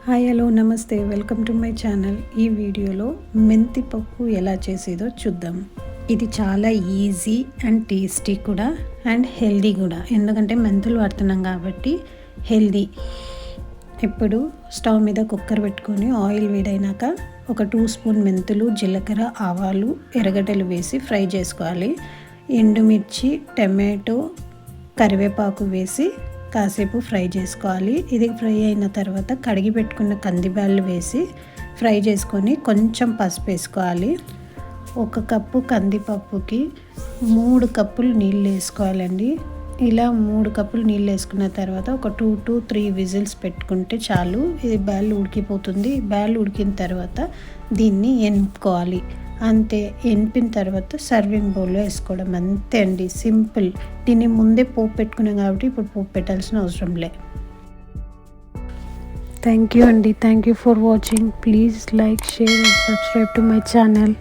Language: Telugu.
హాయ్ హలో నమస్తే వెల్కమ్ టు మై ఛానల్. ఈ వీడియోలో మెంతి పప్పు ఎలా చేసేదో చూద్దాం. ఇది చాలా ఈజీ అండ్ టేస్టీ కూడా అండ్ హెల్దీ కూడా, ఎందుకంటే మెంతులు వాడుతున్నాం కాబట్టి హెల్దీ. ఇప్పుడు స్టవ్ మీద కుక్కర్ పెట్టుకొని ఆయిల్ వేడైనాక ఒక 2 స్పూన్ మెంతులు, జీలకర్ర, ఆవాలు, ఎర్రగడ్డలు వేసి ఫ్రై చేసుకోవాలి. ఎండుమిర్చి, టమాటో, కరివేపాకు వేసి కాసేపు ఫ్రై చేసుకోవాలి. ఇది ఫ్రై అయిన తర్వాత కడిగి పెట్టుకున్న కందిబ్యాళ్ళు వేసి ఫ్రై చేసుకొని కొంచెం పసుపు వేసుకోవాలి. 1 కప్పు కందిపప్పుకి 3 కప్పులు నీళ్ళు వేసుకోవాలండి. ఇలా 3 కప్పులు నీళ్ళు వేసుకున్న తర్వాత ఒక 2 to 3 విజిల్స్ పెట్టుకుంటే చాలు. ఇది బ్యాళ్ళు ఉడికిపోతుంది. బ్యాళ్ళు ఉడికిన తర్వాత దీన్ని ఎనుపుకోవాలి. అంతే, ఎనిపిన తర్వాత సర్వింగ్ బౌల్లో వేసుకోవడం, అంతే అండి, సింపుల్. దీన్ని ముందే పోపు పెట్టుకున్నాం కాబట్టి ఇప్పుడు పోపు పెట్టాల్సిన అవసరం లే. థ్యాంక్ యూ అండి. Thank you for watching. Please like, share and subscribe to my channel.